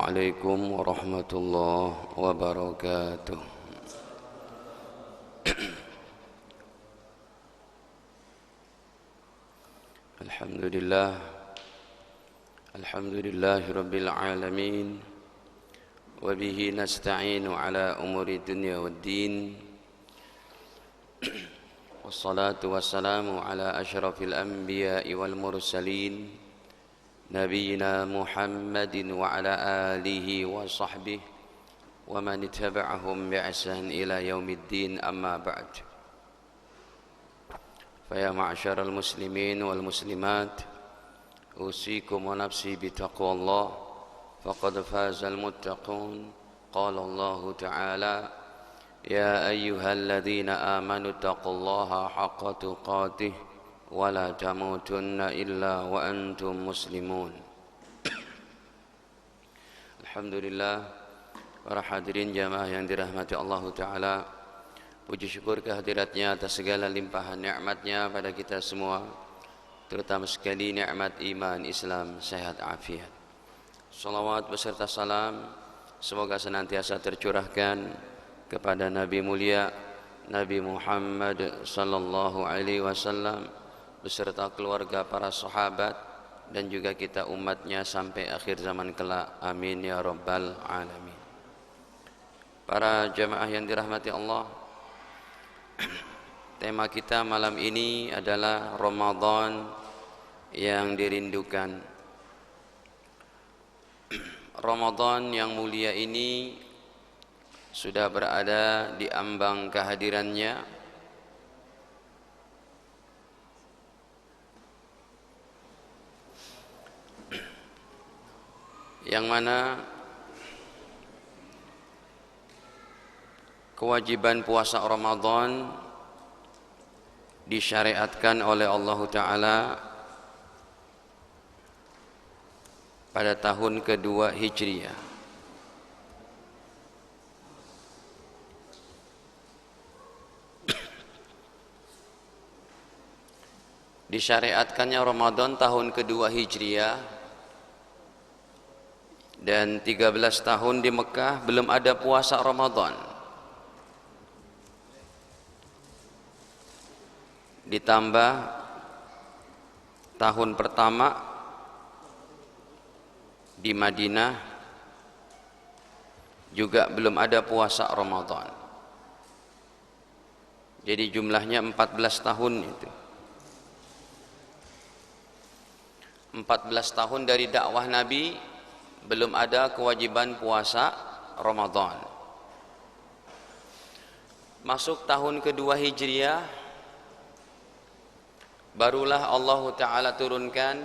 Assalamualaikum warahmatullahi wabarakatuh. Alhamdulillah, alhamdulillahi rabbil alamin, wa bihi nasta'inu ala umuri dunya waddin. Wassalatu wassalamu ala asyrafil anbiya'i wal mursalin, Nabiyyina Muhammadin wa ala alihi wa sahbihi wa man ittaba'ahum bi ihsan ila yaumiddin, amma ba'd. Fa ya ma'syaral muslimin wal muslimat, usikum wa nafsi bi taqwallah, faqad fazal muttaqun. Qala Allah ta'ala: ya ayyuhalladzina amanu taqullaha haqqa tuqatih wa la tamutunna illa wa antum muslimun. Alhamdulillah, para hadirin jamaah yang dirahmati Allah Ta'ala, puji syukur kehadiratnya atas segala limpahan nikmatnya pada kita semua, terutama sekali nikmat iman, Islam, sehat, afiat. Salawat beserta salam semoga senantiasa tercurahkan kepada Nabi mulia Nabi Muhammad sallallahu alaihi wasallam beserta keluarga, para sahabat, dan juga kita umatnya sampai akhir zaman kelak. Amin ya rabbal alamin. Para jamaah yang dirahmati Allah, tema kita malam ini adalah Ramadan yang dirindukan. Ramadan yang mulia ini sudah berada di ambang kehadirannya, yang mana kewajiban puasa Ramadan disyariatkan oleh Allah Ta'ala pada tahun kedua Hijriah. Disyariatkannya Ramadan tahun kedua Hijriah, dan 13 tahun di Mekah belum ada puasa Ramadan. Ditambah tahun pertama di Madinah juga belum ada puasa Ramadan. Jadi jumlahnya 14 tahun itu. 14 tahun dari dakwah Nabi belum ada kewajiban puasa Ramadan. Masuk tahun kedua Hijriah, barulah Allah Ta'ala turunkan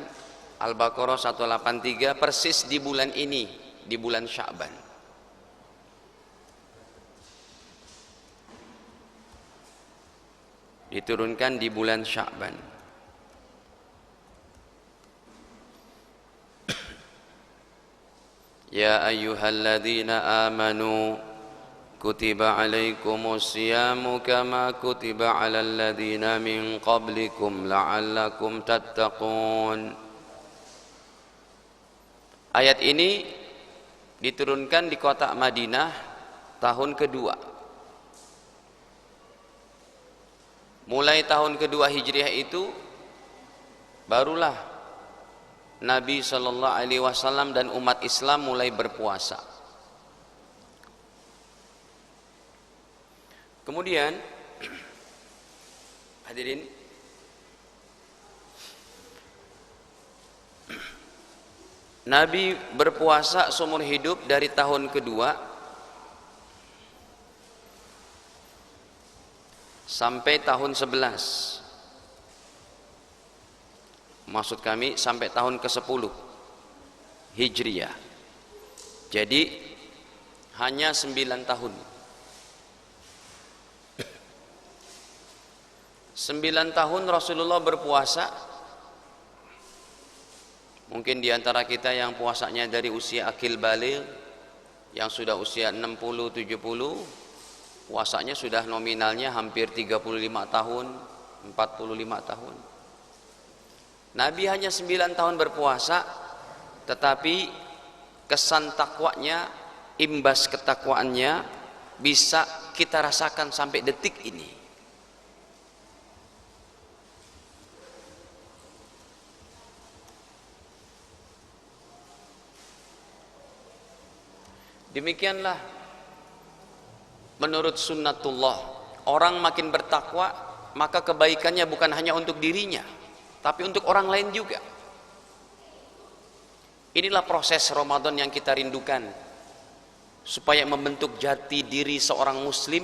Al-Baqarah 183 persis di bulan ini, di bulan Sya'ban. Diturunkan di bulan Sya'ban. Ya ayyuhalladzina amanu kutiba alaikumus siyamu kama kutiba alal ladzina min qablikum la'allakum tattaqun. Ayat ini diturunkan di kota Madinah tahun kedua. Mulai tahun kedua Hijriah itu barulah Nabi sallallahu alaihi wasallam dan umat Islam mulai berpuasa. Kemudian hadirin, Nabi berpuasa seumur hidup dari tahun kedua sampai tahun 11. Maksud kami sampai tahun ke-10 Hijriah. Jadi hanya 9 tahun. 9 tahun Rasulullah berpuasa. Mungkin diantara kita yang puasanya dari usia akil baligh, yang sudah usia 60-70, puasanya sudah nominalnya hampir 35 tahun, 45 tahun. Nabi hanya 9 tahun berpuasa, tetapi kesan takwanya, imbas ketakwaannya bisa kita rasakan sampai detik ini. Demikianlah menurut sunnatullah, orang makin bertakwa maka kebaikannya bukan hanya untuk dirinya tapi untuk orang lain juga. Inilah proses Ramadan yang kita rindukan, supaya membentuk jati diri seorang muslim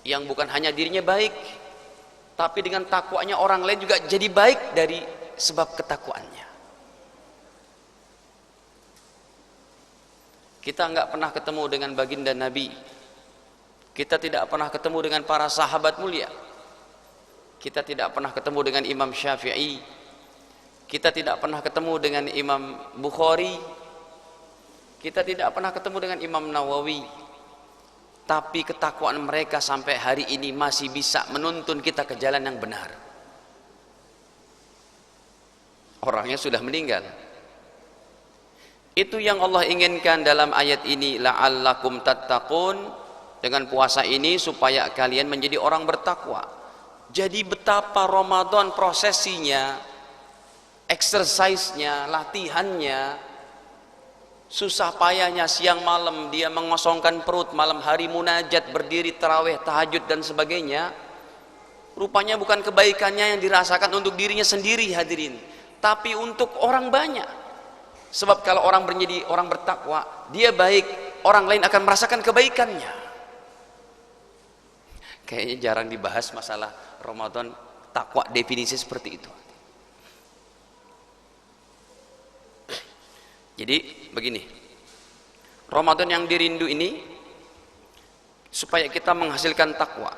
yang bukan hanya dirinya baik, tapi dengan takwanya orang lain juga jadi baik dari sebab ketakwaannya. Kita nggak pernah ketemu dengan baginda Nabi, kita tidak pernah ketemu dengan para sahabat mulia, kita tidak pernah ketemu dengan Imam Syafi'i, kita tidak pernah ketemu dengan Imam Bukhari, kita tidak pernah ketemu dengan Imam Nawawi, tapi ketakwaan mereka sampai hari ini masih bisa menuntun kita ke jalan yang benar. Orangnya sudah meninggal. Itu yang Allah inginkan dalam ayat ini, la'allakum tattaqun. Dengan puasa ini supaya kalian menjadi orang bertakwa. Jadi betapa Ramadan prosesinya, exercise-nya, latihannya, susah payahnya, siang malam dia mengosongkan perut, malam hari munajat, berdiri tarawih, tahajud dan sebagainya. Rupanya bukan kebaikannya yang dirasakan untuk dirinya sendiri, hadirin, tapi untuk orang banyak. Sebab kalau orang menjadi orang bertakwa, dia baik, orang lain akan merasakan kebaikannya. Kayaknya jarang dibahas masalah Ramadan, takwa definisi seperti itu. Jadi begini, Ramadan yang dirindu ini supaya kita menghasilkan takwa.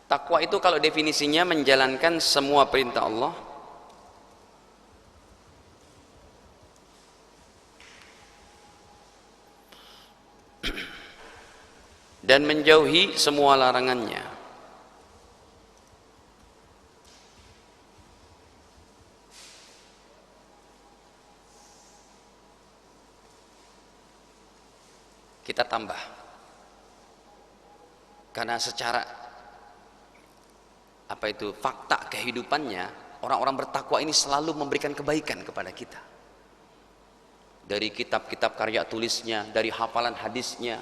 Takwa itu kalau definisinya menjalankan semua perintah Allah, dan menjauhi semua larangannya. Kita tambah, karena secara fakta kehidupannya, orang-orang bertakwa ini selalu memberikan kebaikan kepada kita. Dari kitab-kitab karya tulisnya, dari hafalan hadisnya,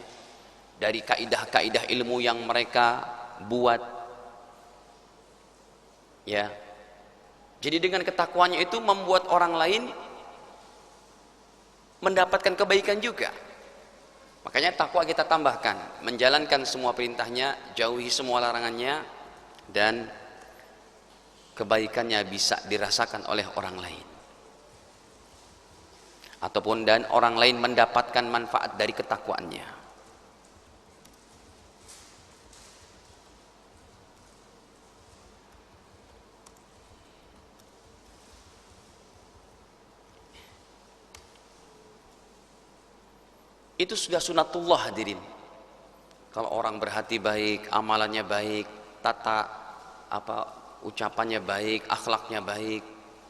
dari kaidah-kaidah ilmu yang mereka buat, ya. Jadi dengan ketakwanya itu membuat orang lain mendapatkan kebaikan juga. Makanya takwa kita tambahkan, menjalankan semua perintahnya, jauhi semua larangannya, dan kebaikannya bisa dirasakan oleh orang lain, ataupun dan orang lain mendapatkan manfaat dari ketakwaannya. Itu sudah sunatullah, hadirin. Kalau orang berhati baik, amalannya baik, ucapannya baik, akhlaknya baik,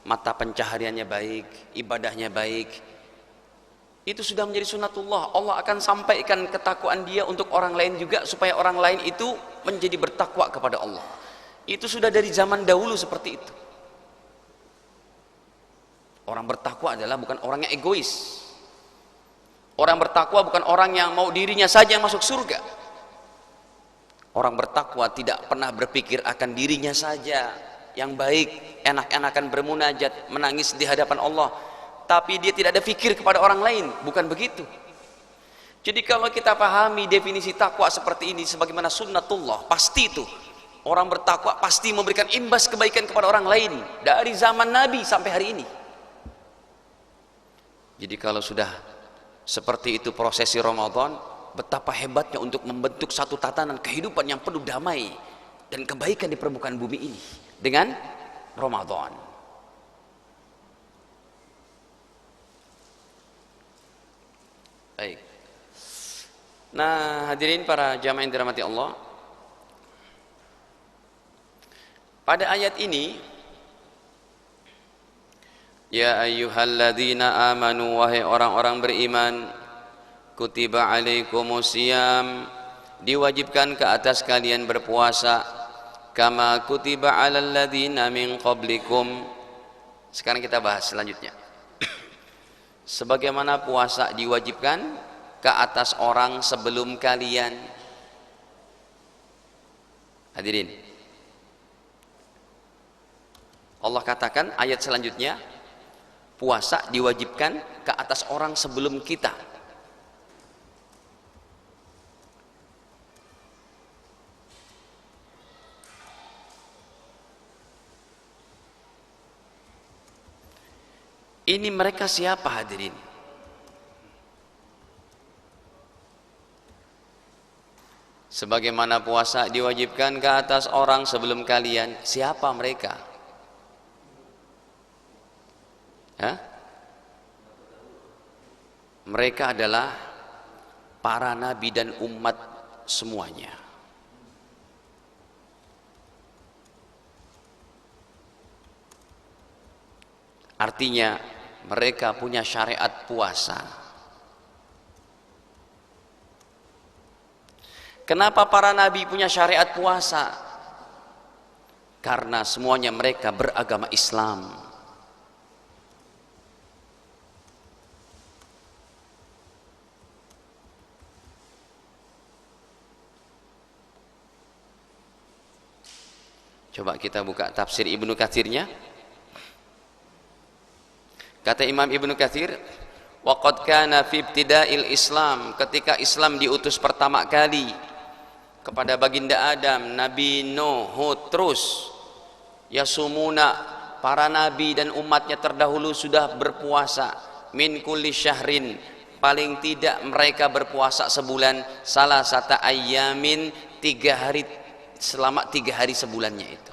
mata pencahariannya baik, ibadahnya baik, itu sudah menjadi sunatullah. Allah akan sampaikan ketakwaan dia untuk orang lain juga, supaya orang lain itu menjadi bertakwa kepada Allah. Itu sudah dari zaman dahulu seperti itu. Orang bertakwa adalah bukan orang yang egois. Orang bertakwa bukan orang yang mau dirinya saja yang masuk surga. Orang bertakwa tidak pernah berpikir akan dirinya saja yang baik, enak-enakan bermunajat, menangis di hadapan Allah, tapi dia tidak ada pikir kepada orang lain. Bukan begitu. Jadi kalau kita pahami definisi takwa seperti ini sebagaimana sunnatullah, pasti itu orang bertakwa pasti memberikan imbas kebaikan kepada orang lain dari zaman Nabi sampai hari ini. Jadi kalau sudah seperti itu prosesi Ramadan, betapa hebatnya untuk membentuk satu tatanan kehidupan yang penuh damai dan kebaikan di permukaan bumi ini dengan Ramadan. Baik. Nah, hadirin para jamaah yang dirahmati Allah, pada ayat ini Ya ayyuhalladzina amanu, wahai orang-orang beriman, kutiba alaikumusiyam, diwajibkan ke atas kalian berpuasa, kama kutiba alal ladzina min qablikum. Sekarang kita bahas selanjutnya. Sebagaimana puasa diwajibkan ke atas orang sebelum kalian. Hadirin, Allah katakan ayat selanjutnya, puasa diwajibkan ke atas orang sebelum kita. Ini mereka siapa, hadirin? Sebagaimana puasa diwajibkan ke atas orang sebelum kalian, siapa mereka? Ya? Mereka adalah para nabi dan umat semuanya. Artinya mereka punya syariat puasa. Kenapa para nabi punya syariat puasa? Karena semuanya mereka beragama Islam. Coba kita buka tafsir Ibnu Katsirnya. Kata Imam Ibnu Katsir, waqad kana fi ibtida'il Islam, ketika Islam diutus pertama kali kepada baginda Adam, Nabi Nuh, Hud, terus yasumuna, para nabi dan umatnya terdahulu sudah berpuasa, min kulli syahrin, paling tidak mereka berpuasa sebulan, salah satu ayyamin, 3 hari, selama 3 hari sebulannya itu.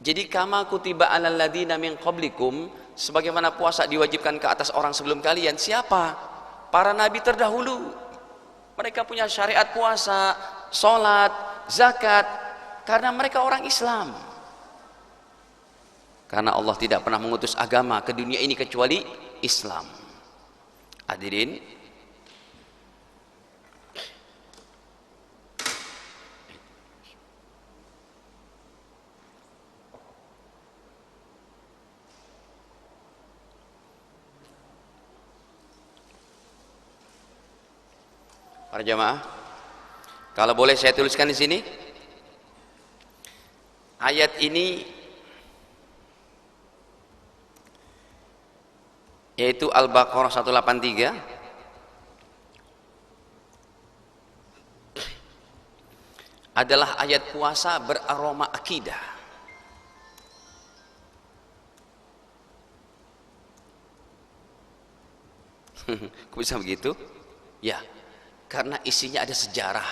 Jadi kama kutiba alal ladzina min qablikum, sebagaimana puasa diwajibkan ke atas orang sebelum kalian. Siapa? Para nabi terdahulu. Mereka punya syariat puasa, sholat, zakat, karena mereka orang Islam. Karena Allah tidak pernah mengutus agama ke dunia ini kecuali Islam. Hadirin, para jamaah, kalau boleh saya tuliskan di sini, ayat ini yaitu Al-Baqarah 183 adalah ayat puasa beraroma akidah. Kok bisa begitu? Ya, karena isinya ada sejarah.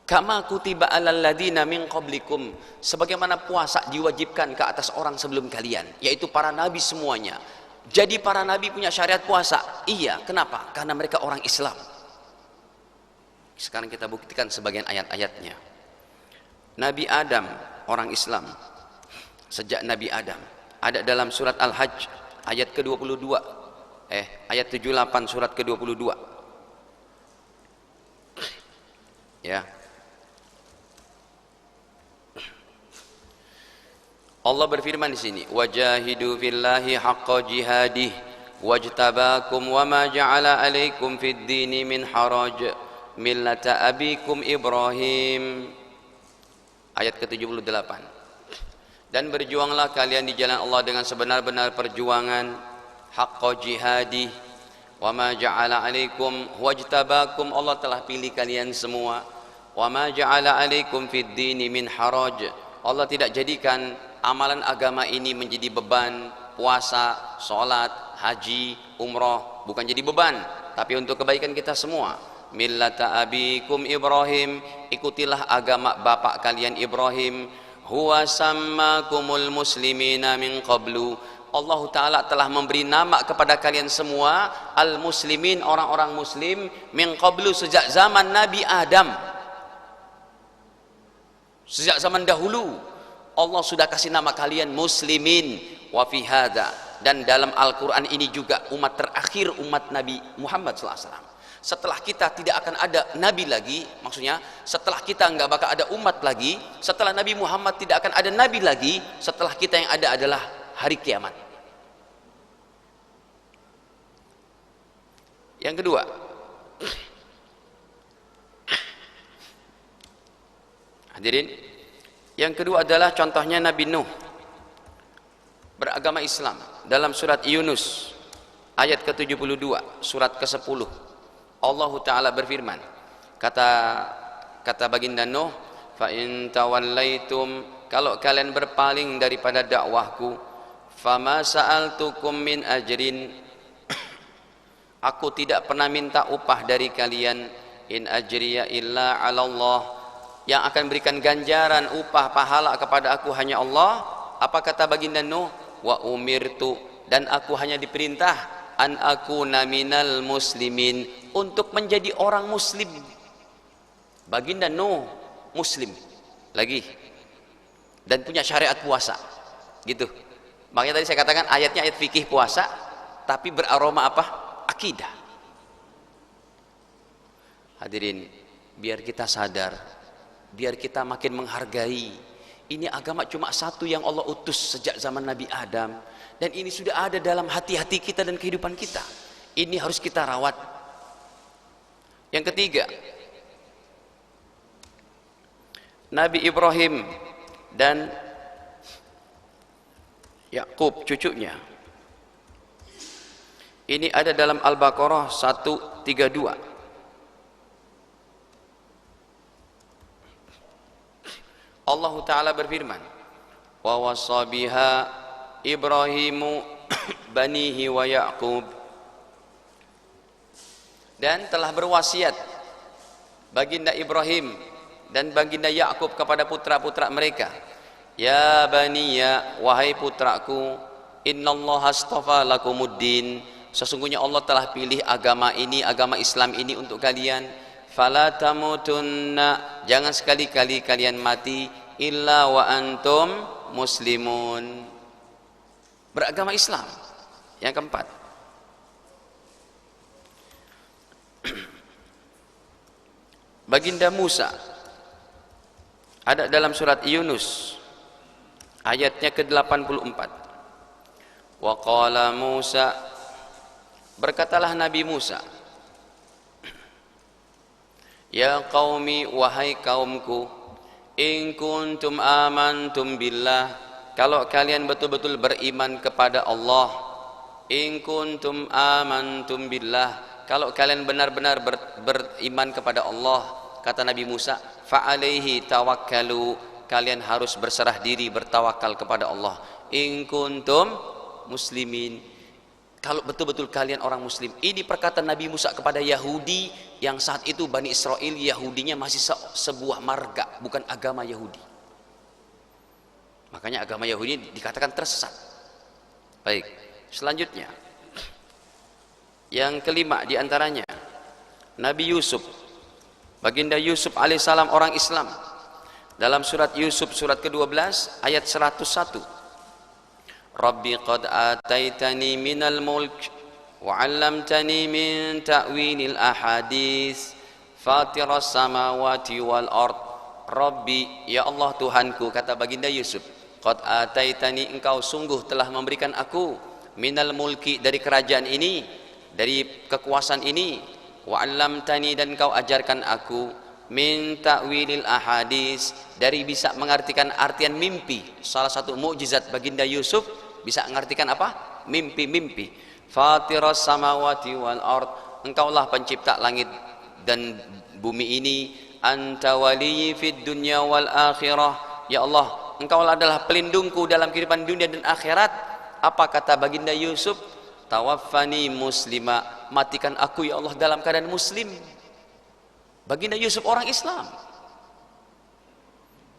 Kama kutiba alal ladina min qablikum, sebagaimana puasa diwajibkan ke atas orang sebelum kalian, yaitu para nabi semuanya. Jadi para nabi punya syariat puasa. Iya, kenapa? Karena mereka orang Islam. Sekarang kita buktikan sebagian ayat-ayatnya. Nabi Adam orang Islam. Sejak Nabi Adam, ada dalam surat Al-Hajj ayat ke-22, ayat 78 surat ke-22. Ya. Allah berfirman di sini, wajahidu fillahi haqqa jihadih wajtabakum wama ja'ala alaikum fid dini min haraj millata abikum Ibrahim. Ayat ke-78. Dan berjuanglah kalian di jalan Allah dengan sebenar-benar perjuangan, haqqa jihadih wama ja'ala alaikum, wajtabakum, Allah telah pilih kalian semua, wama ja'ala alaikum fid dini min haraj, Allah tidak jadikan amalan agama ini menjadi beban. Puasa, sholat, haji, umroh bukan jadi beban, tapi untuk kebaikan kita semua. Millata abikum Ibrahim, ikutilah agama bapak kalian Ibrahim. Huwa sammakumul muslimina min qablu, Allah Ta'ala telah memberi nama kepada kalian semua al-muslimin, orang-orang muslim, min qablu, sejak zaman Nabi Adam, sejak zaman dahulu Allah sudah kasih nama kalian muslimin. wa fi hadza, dan dalam Al-Quran ini juga umat terakhir umat Nabi Muhammad SAW. Setelah kita tidak akan ada nabi lagi, maksudnya setelah kita nggak bakal ada umat lagi, setelah Nabi Muhammad tidak akan ada nabi lagi, setelah kita yang ada adalah hari kiamat. Yang kedua, hadirin, yang kedua adalah contohnya Nabi Nuh beragama Islam. Dalam surat Yunus ayat ke-72, surat ke-10, Allah Ta'ala berfirman, kata baginda Nuh, fa in tawallaitum, kalau kalian berpaling daripada dakwahku, fama sa'altukum min ajrin, aku tidak pernah minta upah dari kalian, in ajriya illa 'ala Allah, yang akan berikan ganjaran upah pahala kepada aku hanya Allah. Apa kata baginda Nuh? Wa umirtu, dan aku hanya diperintah an akuna minal muslimin, untuk menjadi orang muslim. Baginda Nuh muslim lagi dan punya syariat puasa gitu. Makanya tadi saya katakan ayatnya ayat fikih puasa tapi beraroma apa? Akidah. Hadirin, biar kita sadar, biar kita makin menghargai, ini agama cuma satu yang Allah utus sejak zaman Nabi Adam, dan ini sudah ada dalam hati-hati kita dan kehidupan kita. Ini harus kita rawat. Yang ketiga, Nabi Ibrahim dan Yakub cucunya. Ini ada dalam Al-Baqarah 132. Allah Ta'ala berfirman, wa wassa biha Ibrahimu banihi wa Yaqub, dan telah berwasiat baginda Ibrahim dan baginda Yakub kepada putra-putra mereka, ya baniya, wahai putraku, innallaha astafa lakumuddin, sesungguhnya Allah telah pilih agama ini, agama Islam ini untuk kalian, fala tamutunna, jangan sekali-kali kalian mati, illa wa antum muslimun, beragama Islam. Yang keempat, baginda Musa, ada dalam surat Yunus ayatnya ke-84. Wa qala Musa, berkatalah Nabi Musa, ya qaumi, wahai kaumku, in kuntum amantum billah, kalau kalian betul-betul beriman kepada Allah, in kuntum amantum billah, kalau kalian benar-benar beriman kepada Allah, kata Nabi Musa, fa alaihi tawakkalu, kalian harus berserah diri, bertawakal kepada Allah, in kuntum muslimin, kalau betul-betul kalian orang muslim. Ini perkataan Nabi Musa kepada Yahudi yang saat itu Bani Israel, Yahudinya masih sebuah marga, bukan agama Yahudi. Makanya agama Yahudi dikatakan tersesat. Baik, selanjutnya yang kelima diantaranya Nabi Yusuf, baginda Yusuf alaihissalam, orang Islam. Dalam surat Yusuf surat ke-12 ayat 101, Rabbi qad ataitani minal mulk wa 'allamtani min ta'wilil ahadits fatiras samawati wal ard. Rabbi, ya Allah Tuhanku, kata baginda Yusuf, qad ataitani, engkau sungguh telah memberikan aku, minal mulki, dari kerajaan ini, dari kekuasaan ini, wa 'allamtani, dan engkau ajarkan aku, min ta'wilil ahadits, dari bisa mengartikan artian mimpi. Salah satu mukjizat baginda Yusuf bisa mengartikan apa? Mimpi-mimpi. Fatiras samawati wal ard, engkaulah pencipta langit dan bumi ini, anta waliyyi fid dunya wal akhirah, ya Allah, engkau adalah pelindungku dalam kehidupan dunia dan akhirat. Apa kata baginda Yusuf? Tawaffani muslima, matikan aku ya Allah dalam keadaan muslim. Baginda Yusuf orang Islam.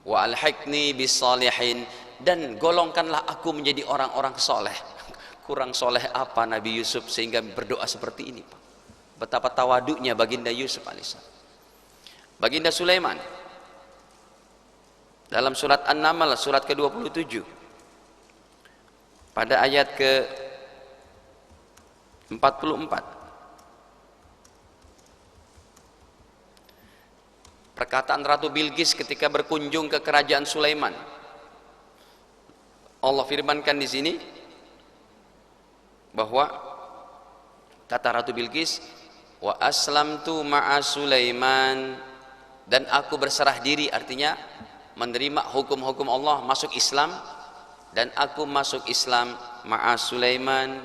Wa alhiqni bis salihin, dan golongkanlah aku menjadi orang-orang soleh. Kurang soleh apa Nabi Yusuf sehingga berdoa seperti ini, Pak? Betapa tawaduknya baginda Yusuf alaihissalam. Baginda Sulaiman dalam surat An-Naml surat ke-27, pada ayat ke 44. Perkataan Ratu Bilqis ketika berkunjung ke kerajaan Sulaiman. Allah firmankan di sini bahwa kata Ratu Bilqis, wa aslamtu ma'a Sulaiman, dan aku berserah diri, artinya menerima hukum-hukum Allah, masuk Islam, dan aku masuk Islam ma'a Sulaiman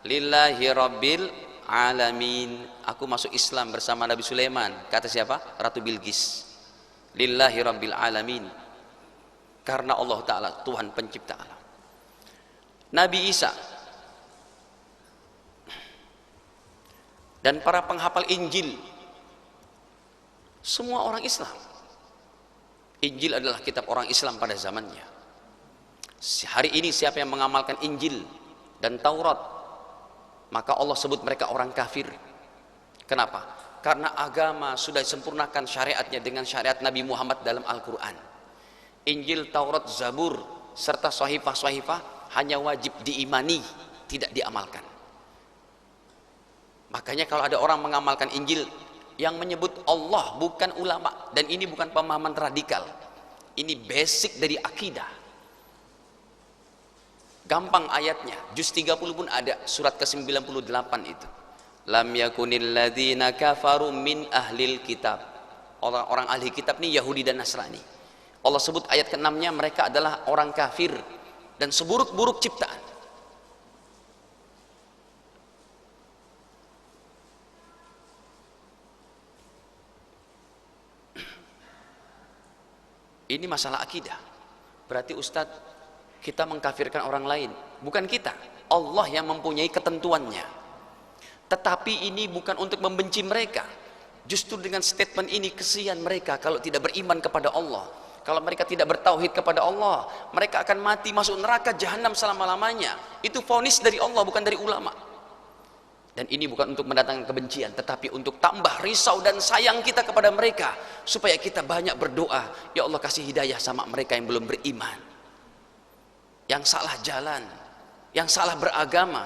lillahi rabbil alamin. Aku masuk Islam bersama Nabi Sulaiman. Kata siapa? Ratu Bilqis. Lillahi rabbil alamin, karena Allah Ta'ala Tuhan pencipta alam. Nabi Isa dan para penghafal Injil semua orang Islam. Injil adalah kitab orang Islam pada zamannya. Hari ini siapa yang mengamalkan Injil dan Taurat, maka Allah sebut mereka orang kafir. Kenapa? Karena agama sudah disempurnakan syariatnya dengan syariat Nabi Muhammad dalam Al-Quran. Injil, Taurat, Zabur serta sahifah-sahifah hanya wajib diimani, tidak diamalkan. Makanya kalau ada orang mengamalkan Injil yang menyebut Allah, bukan ulama, dan ini bukan pemahaman radikal, ini basic dari akidah. Gampang ayatnya, juz 30 pun ada, surat ke-98 itu. Lam yakunil ladzina kafaru min ahlil kitab. Orang-orang ahli kitab ini Yahudi dan Nasrani. Allah sebut ayat ke-6-nya mereka adalah orang kafir dan seburuk-buruk ciptaan. Ini masalah akidah. Berarti Ustadz, kita mengkafirkan orang lain. Bukan kita, Allah yang mempunyai ketentuannya. Tetapi ini bukan untuk membenci mereka. Justru dengan statement ini, kesian mereka kalau tidak beriman kepada Allah. Kalau mereka tidak bertauhid kepada Allah, mereka akan mati masuk neraka jahanam selama-lamanya. Itu vonis dari Allah, bukan dari ulama. Dan ini bukan untuk mendatangkan kebencian, tetapi untuk tambah risau dan sayang kita kepada mereka, supaya kita banyak berdoa, ya Allah kasih hidayah sama mereka yang belum beriman, yang salah jalan, yang salah beragama.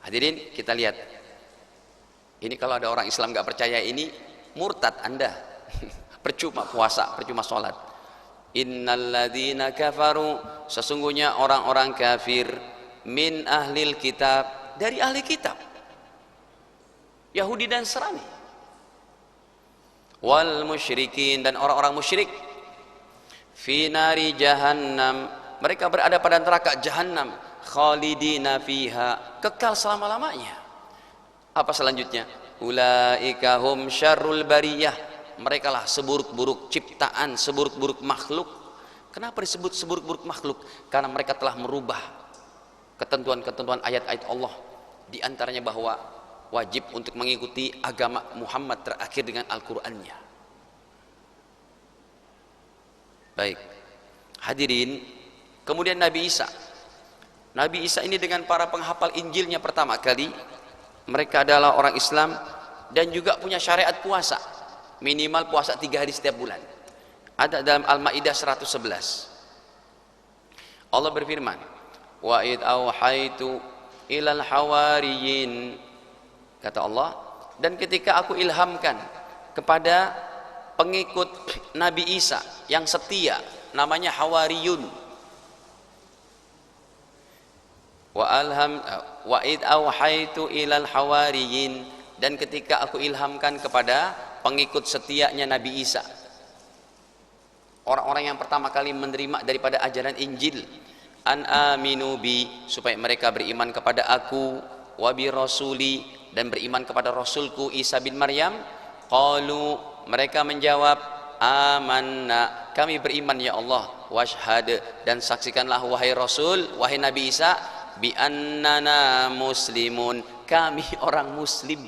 Hadirin, kita lihat. Ini kalau ada orang Islam gak percaya ini, murtad Anda. Percuma puasa, percuma sholat. Innalladzina kafaru, sesungguhnya orang-orang kafir, min ahlil kitab, dari ahli kitab, Yahudi dan Nasrani, wal musyrikin, dan orang-orang musyrik, fi nari jahannam, mereka berada pada neraka jahannam, khalidina fiha, kekal selama-lamanya. Apa selanjutnya? Ulaika hum syarrul bariyah, mereka lah seburuk-buruk ciptaan, seburuk-buruk makhluk. Kenapa disebut seburuk-buruk makhluk? Karena mereka telah merubah ketentuan-ketentuan ayat-ayat Allah, di antaranya bahwa wajib untuk mengikuti agama Muhammad terakhir dengan Al-Qur'annya. Baik, hadirin, kemudian Nabi Isa. Nabi Isa ini dengan para penghafal Injilnya pertama kali, mereka adalah orang Islam dan juga punya syariat puasa, minimal puasa 3 hari setiap bulan. Ada dalam Al-Maidah 111. Allah berfirman, wa id auhaitu ilal hawariyin, kata Allah, dan ketika aku ilhamkan kepada pengikut Nabi Isa yang setia, namanya Hawariyun. Wa id auhaitu ilal hawariyin, dan ketika aku ilhamkan kepada pengikut setianya Nabi Isa, orang-orang yang pertama kali menerima daripada ajaran Injil, an aminu bi, supaya mereka beriman kepada aku, wa bi rasuli, dan beriman kepada rasulku Isa bin Maryam. Qalu, mereka menjawab, amanna, kami beriman ya Allah, washhad, dan saksikanlah wahai Rasul, wahai Nabi Isa, bi annana muslimun, kami orang muslim.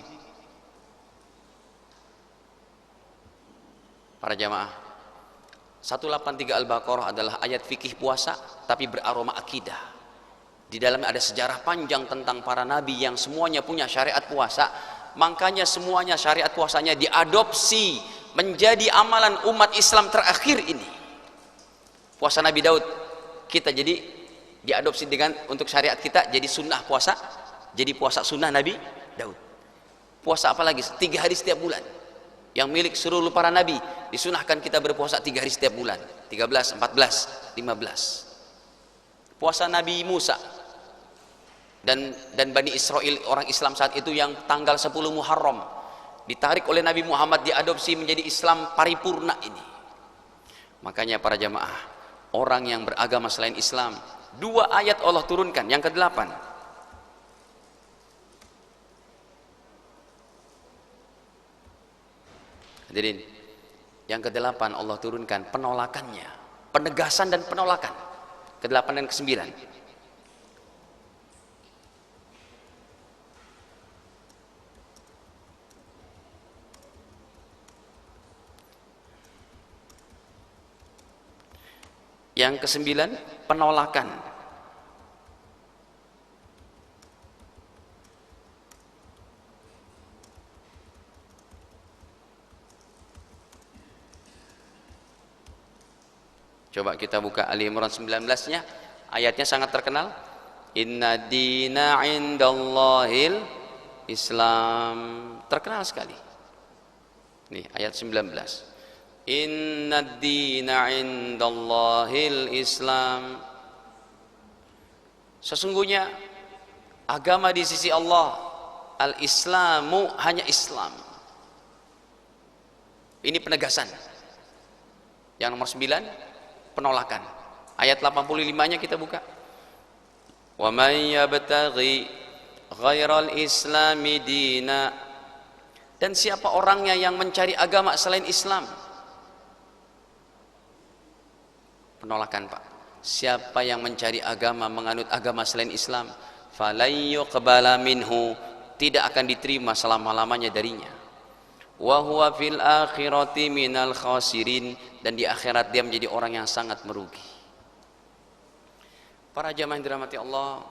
Para jamaah, 183 Al-Baqarah adalah ayat fikih puasa tapi beraroma akidah. Di dalamnya ada sejarah panjang tentang para nabi yang semuanya punya syariat puasa. Makanya semuanya syariat puasanya diadopsi menjadi amalan umat Islam terakhir ini. Puasa Nabi Daud, kita jadi diadopsi dengan untuk syariat kita, jadi sunnah puasa, jadi puasa sunnah Nabi Daud. Puasa apa lagi? 3 hari setiap bulan, yang milik seluruh para nabi. Disunahkan kita berpuasa 3 hari setiap bulan, 13, 14, 15. Puasa Nabi Musa dan Bani Israel, orang Islam saat itu, yang tanggal 10 Muharram, ditarik oleh Nabi Muhammad, diadopsi menjadi Islam paripurna ini. Makanya para jamaah, orang yang beragama selain Islam, 2 ayat Allah turunkan. Yang ke-8, hadirin, yang ke-8 Allah turunkan penolakannya, penegasan dan penolakan. Ke-8 dan ke-9. Yang ke-9 penolakan. Coba kita buka Ali Imran 19-nya, ayatnya sangat terkenal. Inna dina indallahil Islam, terkenal sekali. Nih ayat 19. Inna dina indallahil Islam, sesungguhnya agama di sisi Allah, al-Islamu, hanya Islam. Ini penegasan. Yang nomor 9 penolakan. Ayat 85-nya kita buka. Wa may yabtaghi ghairal islami dina, dan siapa orangnya yang mencari agama selain Islam. Penolakan, Pak. Siapa yang mencari agama, menganut agama selain Islam, falay yuqbala minhu, tidak akan diterima selama-lamanya darinya. Wa huwa fil akhirati minal khasirin, dan di akhirat dia menjadi orang yang sangat merugi. Para jamaah yang dirahmati Allah,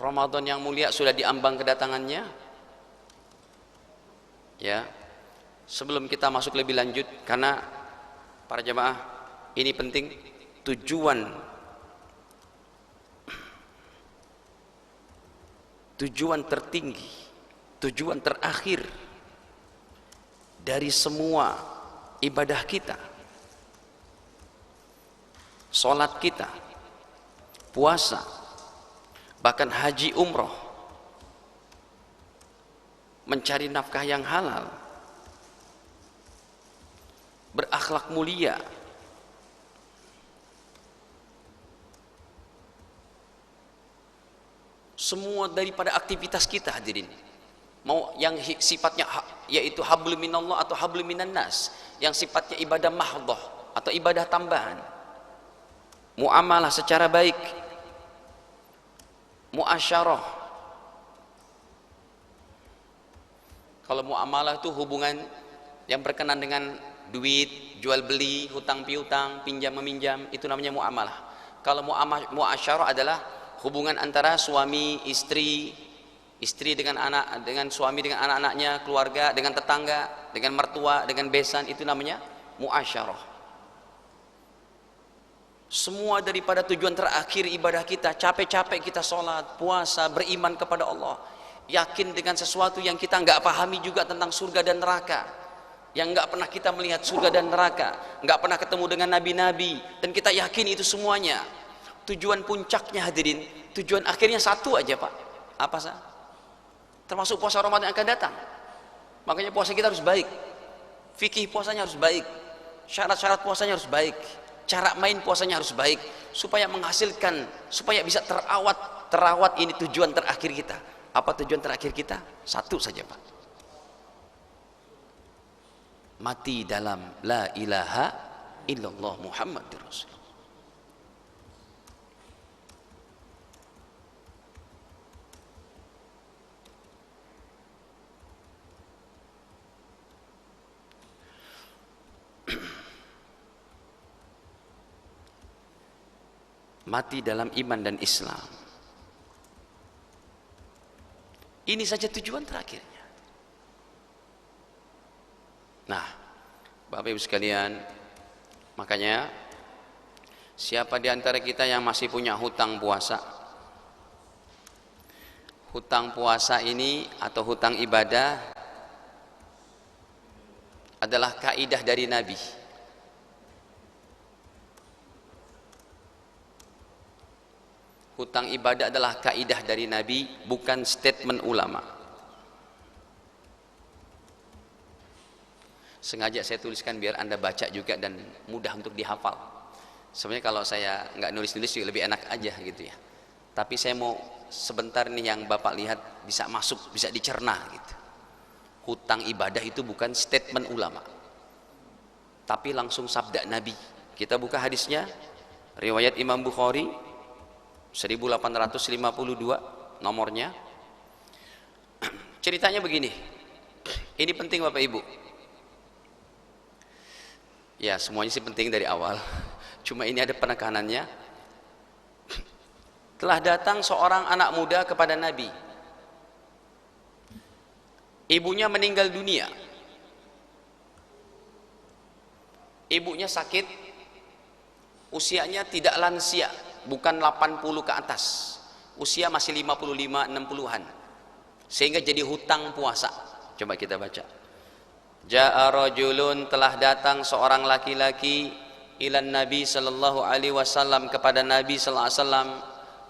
Ramadan yang mulia sudah diambang kedatangannya. Ya, sebelum kita masuk lebih lanjut, karena para jamaah, ini penting, tujuan tertinggi, tujuan terakhir dari semua ibadah kita, sholat kita, puasa, bahkan haji umroh, mencari nafkah yang halal, berakhlak mulia, semua daripada aktivitas kita, hadirin, mau yang sifatnya yaitu hablum minallah atau hablum minan nas, yang sifatnya ibadah mahdhah atau ibadah tambahan, muamalah secara baik, muasyarah. Kalau muamalah itu hubungan yang berkenan dengan duit, jual beli, hutang piutang, pinjam meminjam, itu namanya muamalah. Kalau muasyarah adalah hubungan antara suami istri, istri dengan anak, dengan suami dengan anak-anaknya, keluarga dengan tetangga, dengan mertua, dengan besan, itu namanya muasyarah. Semua daripada tujuan terakhir ibadah kita, capek-capek kita sholat, puasa, beriman kepada Allah, yakin dengan sesuatu yang kita nggak pahami juga tentang surga dan neraka, yang nggak pernah kita melihat surga dan neraka, nggak pernah ketemu dengan nabi-nabi, dan kita yakin itu semuanya. Tujuan puncaknya, hadirin, tujuan akhirnya satu aja, Pak. Apa sah? Termasuk puasa Ramadan yang akan datang. Makanya puasa kita harus baik, fikih puasanya harus baik, syarat-syarat puasanya harus baik, cara main puasanya harus baik, supaya menghasilkan, supaya bisa terawat. Ini tujuan terakhir kita. Apa tujuan terakhir kita? Satu saja, Pak. Mati dalam la ilaha illallah Muhammadur Rasulullah. Mati dalam iman dan Islam. Ini saja tujuan terakhirnya. Nah, Bapak Ibu sekalian, makanya Siapa di antara kita yang masih punya hutang puasa? Hutang puasa ini atau hutang ibadah adalah kaidah dari Nabi. Hutang ibadah adalah kaidah dari Nabi, bukan statement ulama. Sengaja saya tuliskan biar Anda baca juga dan mudah untuk dihafal. Sebenarnya kalau saya nggak nulis-nulis juga lebih enak aja gitu ya. Tapi saya mau sebentar nih yang Bapak lihat bisa masuk, bisa dicerna gitu. Hutang ibadah itu bukan statement ulama, tapi langsung sabda Nabi. Kita buka hadisnya, riwayat Imam Bukhari 1852 nomornya. Ceritanya begini, ini penting Bapak Ibu ya, semuanya sih penting dari awal, cuma ini ada penekanannya. Telah datang seorang anak muda kepada Nabi, ibunya meninggal dunia, ibunya sakit, usianya tidak lansia, bukan 80 ke atas, usia masih 55, 60-an, sehingga jadi hutang puasa. Coba kita baca. Ja'a rajulun, telah datang seorang laki-laki, ilan Nabi sallallahu alaihi wasallam, kepada Nabi sallallahu alaihi wasallam.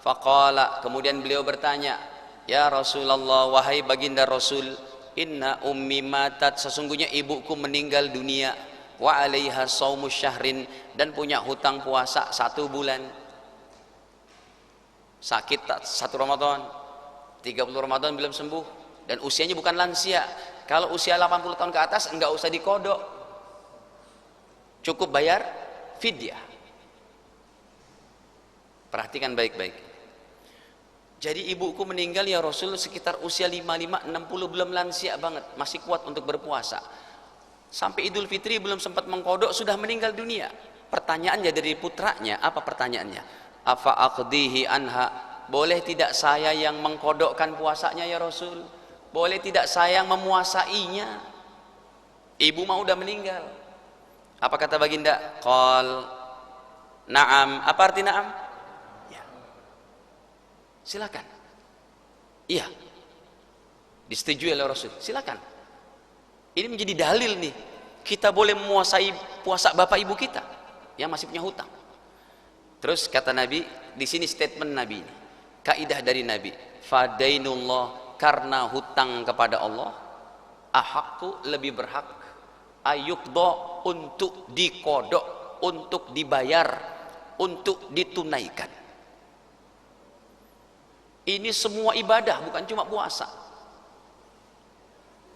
Faqala, kemudian beliau bertanya, ya Rasulullah, wahai baginda Rasul, inna ummi matat, sesungguhnya ibuku meninggal dunia, wa alaiha saumus syahrin, dan punya hutang puasa 1 bulan. Sakit 1 Ramadan, 30 Ramadan belum sembuh, dan usianya bukan lansia. Kalau usia 80 tahun ke atas enggak usah dikodok, cukup bayar fidyah. Perhatikan baik-baik. Jadi ibuku meninggal ya Rasul sekitar usia 55, 60, belum lansia banget, masih kuat untuk berpuasa. Sampai Idul Fitri belum sempat mengkodok sudah meninggal dunia. Pertanyaannya dari putranya, apa pertanyaannya? Afa aqdihi anha, boleh tidak saya yang mengkodokkan puasanya ya Rasul? Boleh tidak saya yang memuasainya? Ibu mau udah meninggal. Apa kata baginda? Qal na'am. Apa arti na'am? Ya. Silakan. Iya. Disetujui oleh Rasul. Silakan. Ini menjadi dalil nih. Kita boleh memuasai puasa bapak ibu kita yang masih punya hutang. Terus kata Nabi, di sini statement Nabi ini, kaidah dari Nabi, fadainullah, karena hutang kepada Allah, ahaqqu, lebih berhak, ayuqdo, untuk dikodok, untuk dibayar, untuk ditunaikan. Ini semua ibadah, bukan cuma puasa.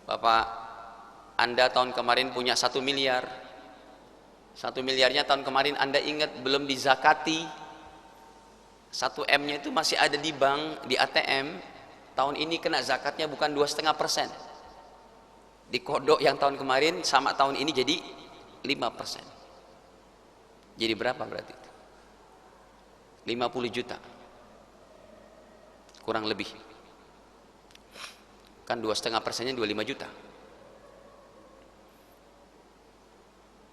Bapak, Anda tahun kemarin punya 1 miliar, 1 miliarnya tahun kemarin Anda ingat belum dizakati, 1 M-nya itu masih ada di bank, di ATM. Tahun ini kena zakatnya bukan 2,5%. Dikodok yang tahun kemarin sama tahun ini jadi 5%. Jadi berapa berarti itu? 50 juta. Kurang lebih. Kan 2,5%-nya 25 juta.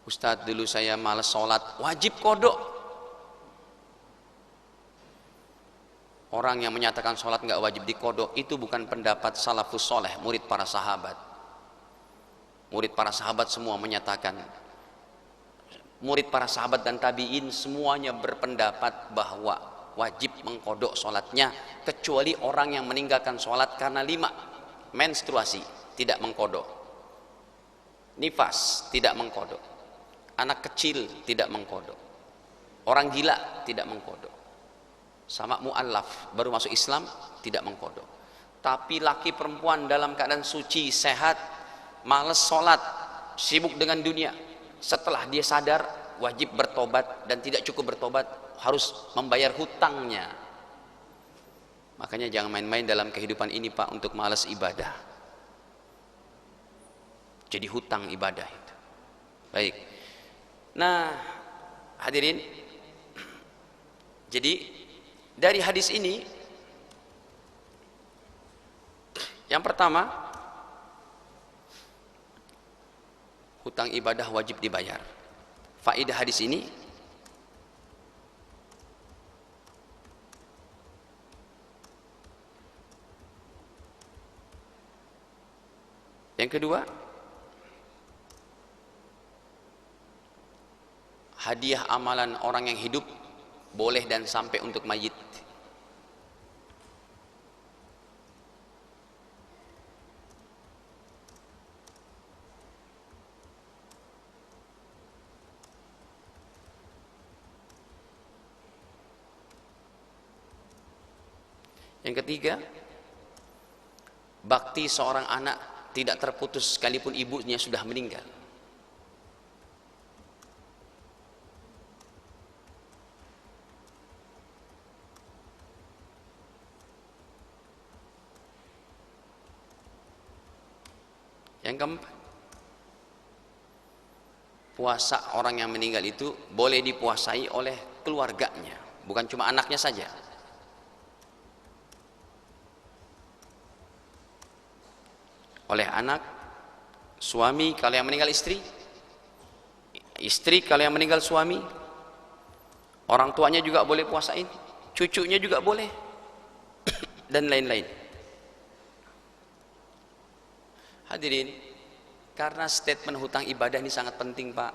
Ustadz, dulu saya malas sholat, wajib kodok. Orang yang menyatakan sholat nggak wajib dikodok, itu bukan pendapat salafus soleh, murid para sahabat. Murid para sahabat semua menyatakan, murid para sahabat dan tabi'in semuanya berpendapat bahwa wajib mengkodok sholatnya, kecuali orang yang meninggalkan sholat karena 5, menstruasi tidak mengkodok, nifas tidak mengkodok, anak kecil tidak mengkodok, orang gila tidak mengkodok, sama mu'allaf baru masuk Islam tidak mengkodok. Tapi laki perempuan dalam keadaan suci, sehat, males sholat, sibuk dengan dunia, setelah dia sadar wajib bertobat, dan tidak cukup bertobat, harus membayar hutangnya. Makanya jangan main-main dalam kehidupan ini Pak untuk malas ibadah, jadi hutang ibadah itu. Baik. Nah, hadirin, jadi dari hadis ini, yang pertama, hutang ibadah wajib dibayar. Faedah hadis ini, Yang kedua, hadiah amalan orang yang hidup boleh dan sampai untuk mayit. Yang ketiga, bakti seorang anak tidak terputus sekalipun ibunya sudah meninggal. Yang keempat, puasa orang yang meninggal itu boleh dipuasai oleh keluarganya, bukan cuma anaknya saja. Oleh anak, suami kalau yang meninggal istri, istri kalau yang meninggal suami, orang tuanya juga boleh puasain, cucunya juga boleh, dan lain-lain. Hadirin, karena statement hutang ibadah ini sangat penting Pak.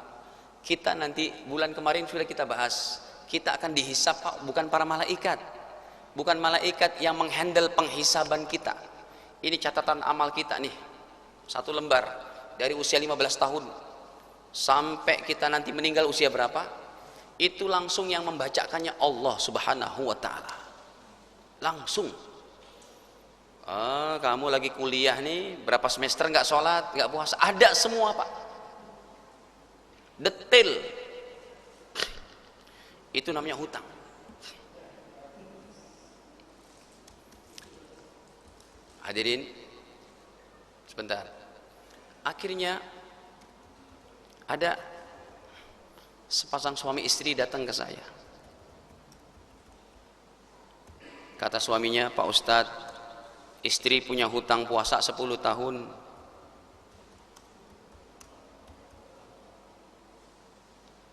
Kita nanti bulan kemarin sudah kita bahas, kita akan dihisab Pak, bukan para malaikat, bukan malaikat yang menghandle penghisaban kita. Ini catatan amal kita nih, satu lembar dari usia 15 tahun sampai kita nanti meninggal usia berapa, itu langsung yang membacakannya Allah Subhanahu wa Ta'ala. Langsung. Kamu lagi kuliah nih, berapa semester nggak sholat, nggak puasa, ada semua Pak, detail. Itu namanya hutang. Hadirin, sebentar. Akhirnya ada sepasang suami istri datang ke saya. Kata suaminya, Pak Ustadz, istri punya hutang puasa 10 tahun.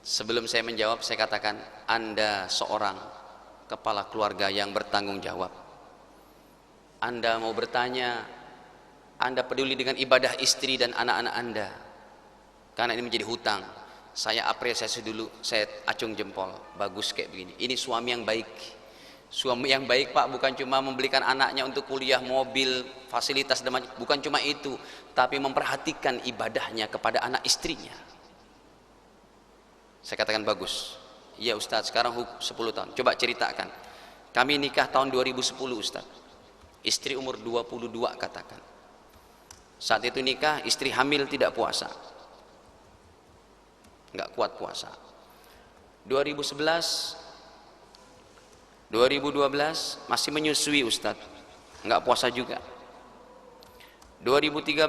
Sebelum saya menjawab, saya katakan, Anda seorang kepala keluarga yang bertanggung jawab. Anda mau bertanya, Anda peduli dengan ibadah istri dan anak-anak Anda, karena ini menjadi hutang. Saya apresiasi dulu, saya acung jempol, bagus kayak begini. Ini suami yang baik. Suami yang baik Pak, bukan cuma membelikan anaknya untuk kuliah, mobil, fasilitas dan macam, bukan cuma itu, tapi memperhatikan ibadahnya kepada anak istrinya. Saya katakan bagus. Iya Ustaz, sekarang 10 tahun. Coba ceritakan. Kami nikah tahun 2010 Ustaz. Istri umur 22 katakan. Saat itu nikah, istri hamil tidak puasa. Enggak kuat puasa. 2011 2012 masih menyusui Ustaz, enggak puasa juga. 2013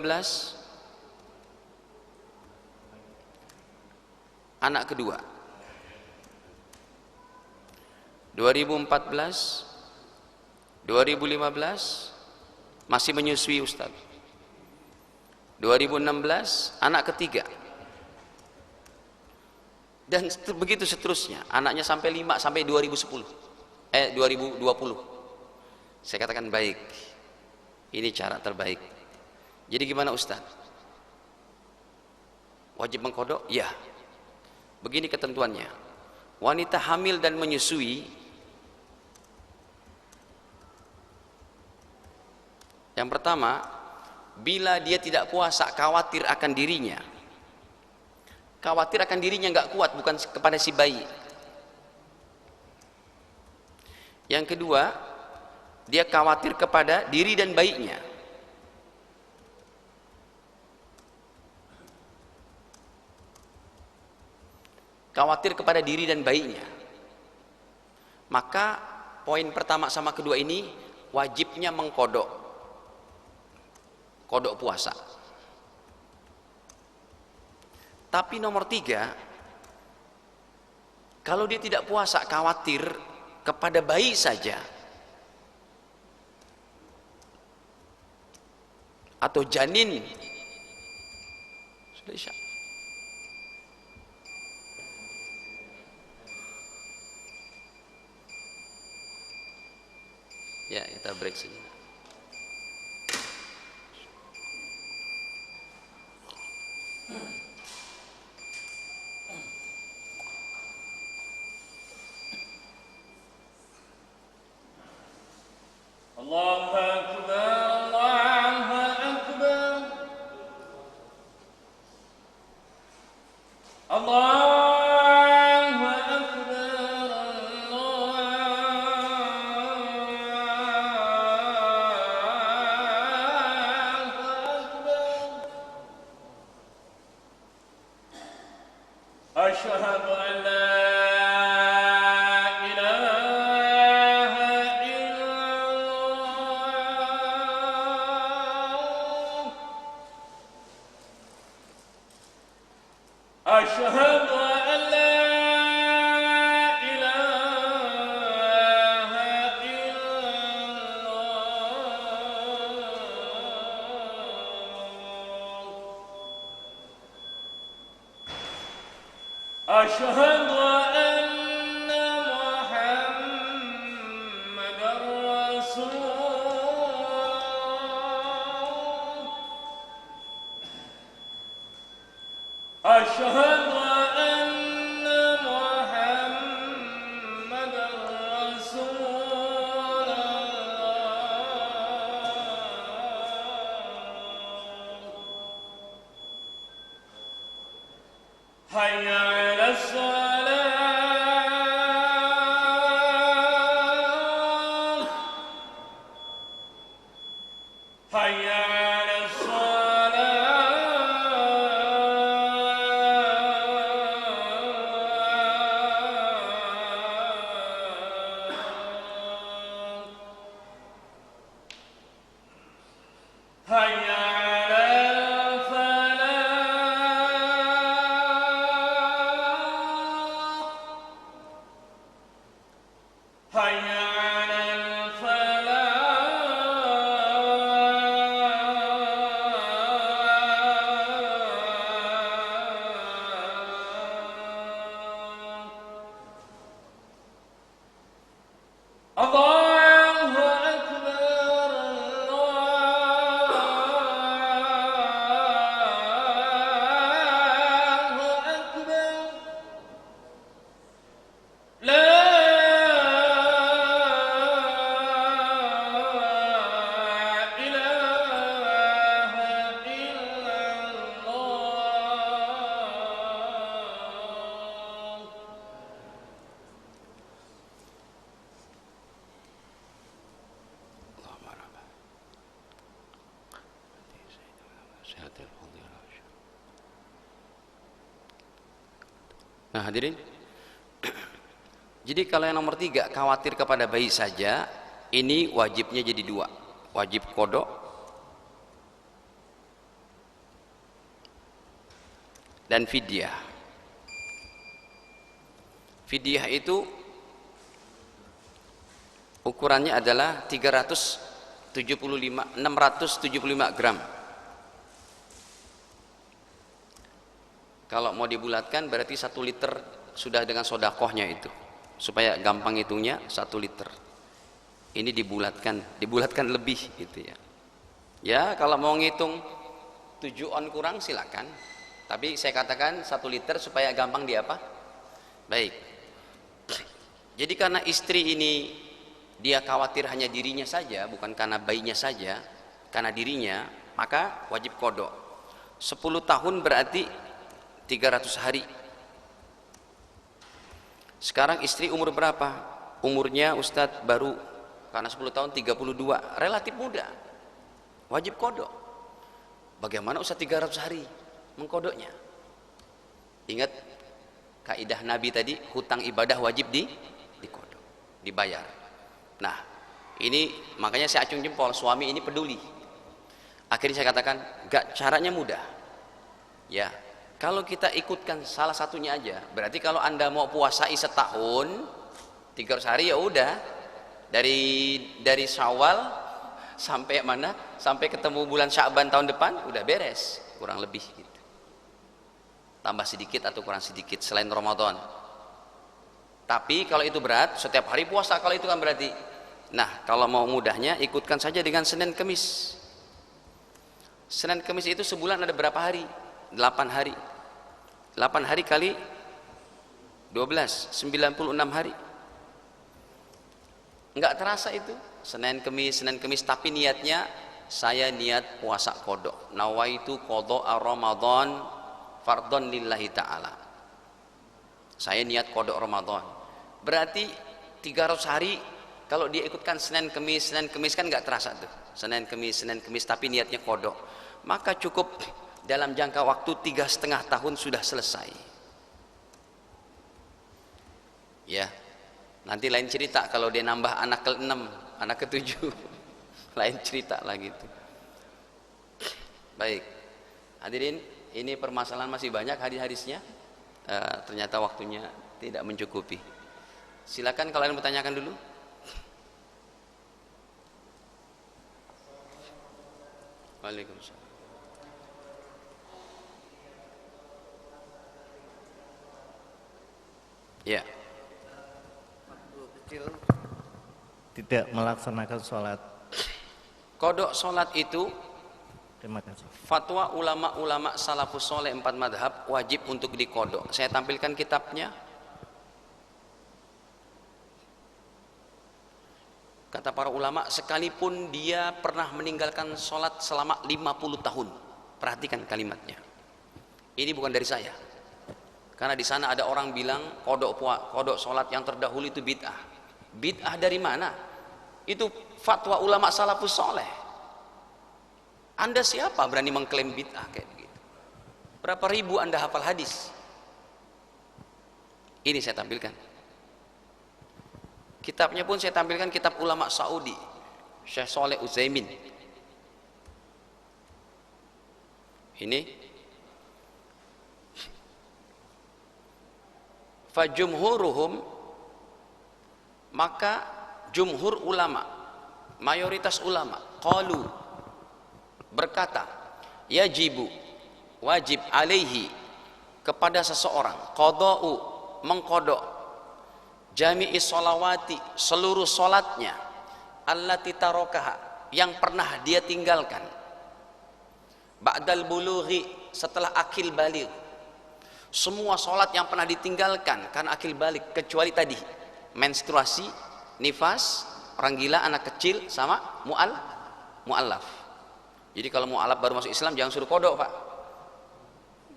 anak kedua. 2014 2015 masih menyusui Ustaz. 2016 anak ketiga. Dan begitu seterusnya, anaknya sampai 5 sampai 2020. Saya katakan baik. Ini cara terbaik. Jadi gimana Ustaz? Wajib mengkodok? Ya. Begini ketentuannya. Wanita hamil dan menyusui, yang pertama, bila dia tidak puasa, khawatir akan dirinya. Khawatir akan dirinya nggak kuat, bukan kepada si bayi. Yang kedua, dia khawatir kepada diri dan bayinya. Khawatir kepada diri dan bayinya. Maka poin pertama sama kedua ini wajibnya mengkodok. Kodok puasa. Tapi nomor 3, kalau dia tidak puasa, khawatir kepada bayi saja atau janin, sudah isya. Ya, kita break sejenak. الله أكبر الله أكبر الله أكبر الله أكبر أشهد أن لا إله إلا الله أشهد أن لا إله إلا الله أشهد أن محمدا رسول الله أشهد أن محمدا رسول الله حي على الصلاة حي على الصلاة حي على الفلاح حي على الفلاح الله أكبر الله أكبر لا إله إلا الله اللهم رب sehat al-fadhil. Nah hadirin, jadi kalau yang nomor 3 khawatir kepada bayi saja, ini wajibnya jadi 2, wajib kodok dan fidyah. Fidyah itu ukurannya adalah 675 gram. Kalau mau dibulatkan berarti 1 liter sudah dengan sodakohnya itu, supaya gampang hitungnya 1 liter. Ini dibulatkan lebih gitu ya. Ya kalau mau ngitung 7 on kurang silakan, tapi saya katakan 1 liter supaya gampang di apa? Baik. Jadi karena istri ini dia khawatir hanya dirinya saja, bukan karena bayinya saja, karena dirinya, maka wajib kodok. 10 tahun berarti 300 hari. Sekarang istri umur berapa? Umurnya Ustadz baru, karena 10 tahun 32, relatif muda, wajib kodok. Bagaimana Ustadz 300 hari mengkodoknya? Ingat kaidah Nabi tadi, hutang ibadah wajib dikodok, dibayar. Nah ini makanya saya acung jempol, suami ini peduli. Akhirnya saya katakan, gak, caranya mudah ya. Kalau kita ikutkan salah satunya aja, berarti kalau Anda mau puasai setahun 300 hari, ya udah dari Syawal sampai mana? Sampai ketemu bulan Sya'ban tahun depan udah beres, kurang lebih gitu. Tambah sedikit atau kurang sedikit selain Ramadan. Tapi kalau itu berat, setiap hari puasa kalau itu kan berarti. Nah, kalau mau mudahnya ikutkan saja dengan Senin Kemis. Senin Kemis itu sebulan ada berapa hari? 8 hari. 8 hari kali 12, 96 hari. Enggak terasa itu. Senin Kemis, tapi niatnya saya niat puasa qada. Nawaitu qada Ramadan fardhon lillahi ta'ala. Saya niat qada Ramadan. Berarti 300 hari kalau dia ikutkan Senin Kemis kan enggak terasa tuh. Senin Kemis, tapi niatnya qada. Maka cukup dalam jangka waktu 3,5 tahun sudah selesai. Ya. Nanti lain cerita kalau dia nambah anak ke-6, anak ke-7. Lain cerita lagi itu. Baik. Hadirin, ini permasalahan masih banyak hadis-hadisnya. Ternyata waktunya tidak mencukupi. Silakan kalau kalian bertanyakan dulu. Waalaikumsalam. Ya. Tidak melaksanakan sholat. Kodok sholat itu, Terima kasih. fatwa ulama-ulama salafus soleh 4 madhab wajib untuk dikodok. Saya tampilkan kitabnya. Kata para ulama, sekalipun dia pernah meninggalkan sholat selama 50 tahun. Perhatikan kalimatnya. Ini bukan dari saya. Karena di sana ada orang bilang kodok sholat yang terdahulu itu bid'ah. Bid'ah dari mana? Itu fatwa ulama salafus soleh. Anda siapa berani mengklaim bid'ah kayak begitu? Berapa ribu Anda hafal hadis? Ini saya tampilkan. Kitabnya pun saya tampilkan, kitab ulama Saudi, Syekh Shalih Utsaimin. Ini fajumhuruhum, maka jumhur ulama, mayoritas ulama, qalu, berkata, yajibu, wajib alaihi, kepada seseorang, qada'u, mengkodok, jami'i sholawati, seluruh solatnya, allati tarokaha, yang pernah dia tinggalkan, ba'dal bulughi, setelah akil baligh. Semua solat yang pernah ditinggalkan karena akil balik, kecuali tadi menstruasi, nifas, orang gila, anak kecil, sama mu'allaf. Jadi kalau mu'allaf baru masuk Islam jangan suruh kodok, Pak,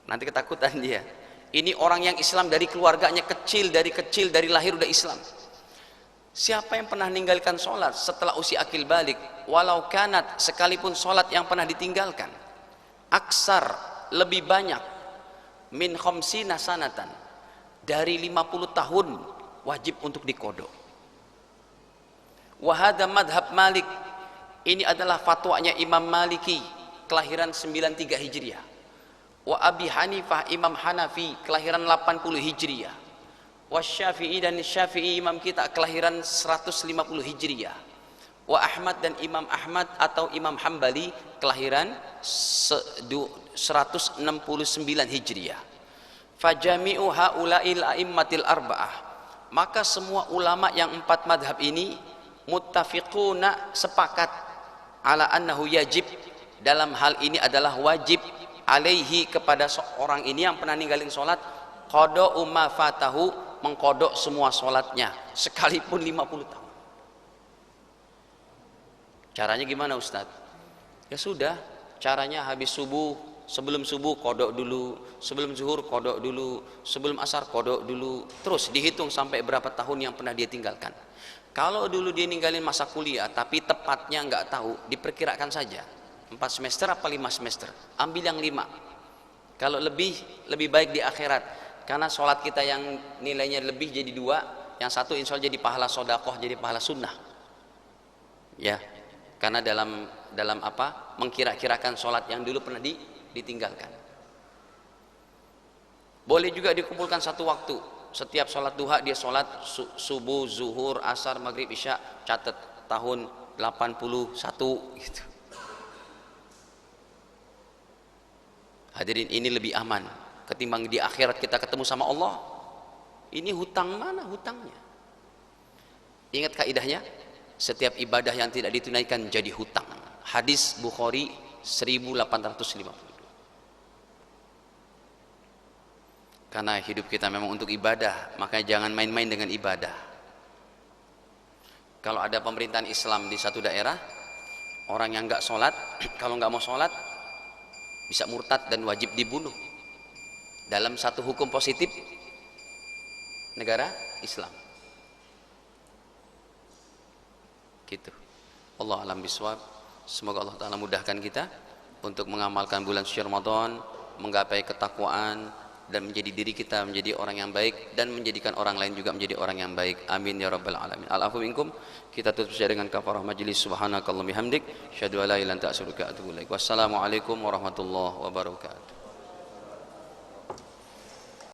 nanti ketakutan dia. Ini orang yang Islam dari keluarganya kecil dari lahir udah Islam. Siapa yang pernah meninggalkan solat setelah usia akil balik, walau kanat, sekalipun solat yang pernah ditinggalkan, aksar, lebih banyak, min khamsina sanatan, dari 50 tahun, wajib untuk dikodok. Wahada madhab Malik, ini adalah fatwanya Imam Maliki, kelahiran 93 Hijriah. Wa Abi Hanifah, Imam Hanafi, kelahiran 80 Hijriah. Wa Syafi'i, dan Syafi'i imam kita, kelahiran 150 Hijriah. Wa Ahmad, dan Imam Ahmad atau Imam Hambali, kelahiran 169 Hijriah. Fajami'u haula'il a'immatil arba'ah, maka semua ulama yang 4 madhab ini muttafiquna, sepakat, ala annahu yajib, dalam hal ini adalah wajib, alaihi, kepada seorang ini yang pernah ninggalin sholat, qada'u ma fatahu, mengkodok semua sholatnya sekalipun 50 tahun. Caranya gimana Ustadz? Ya sudah, caranya habis subuh, sebelum subuh kodok dulu, sebelum zuhur kodok dulu, sebelum asar kodok dulu, terus dihitung sampai berapa tahun yang pernah dia tinggalkan. Kalau dulu dia ninggalin masa kuliah tapi tepatnya nggak tahu, diperkirakan saja 4 semester apa 5 semester, ambil yang 5. Kalau lebih baik di akhirat, karena sholat kita yang nilainya lebih jadi 2, yang satu insya Allah jadi pahala sodakoh, jadi pahala sunnah, ya, karena dalam apa, mengkira-kirakan sholat yang dulu pernah ditinggalkan. Boleh juga dikumpulkan satu waktu, setiap sholat duha dia sholat subuh, zuhur, asar, maghrib, isya, catat tahun 81 gitu. Hadirin, ini lebih aman ketimbang di akhirat kita ketemu sama Allah. Ini hutang, mana hutangnya? Ingat kaidahnya, setiap ibadah yang tidak ditunaikan jadi hutang. Hadis Bukhari 1852. Karena hidup kita memang untuk ibadah, makanya jangan main-main dengan ibadah. Kalau ada pemerintahan Islam di satu daerah, orang yang nggak sholat, kalau nggak mau sholat, bisa murtad dan wajib dibunuh. Dalam satu hukum positif negara Islam. Gitu. Allah alam biswab. Semoga Allah Ta'ala mudahkan kita untuk mengamalkan bulan suci Ramadan, menggapai ketakwaan, dan menjadi diri kita menjadi orang yang baik, dan menjadikan orang lain juga menjadi orang yang baik. Amin ya rabbal alamin. Al-afu minkum. Kita tutup saja dengan kafarah majlis. Subhanakallahumma bihamdik, syahadu an la ilaha illa anta astaghfiruka wa atubu ilaik. Wassalamualaikum warahmatullahi wabarakatuh.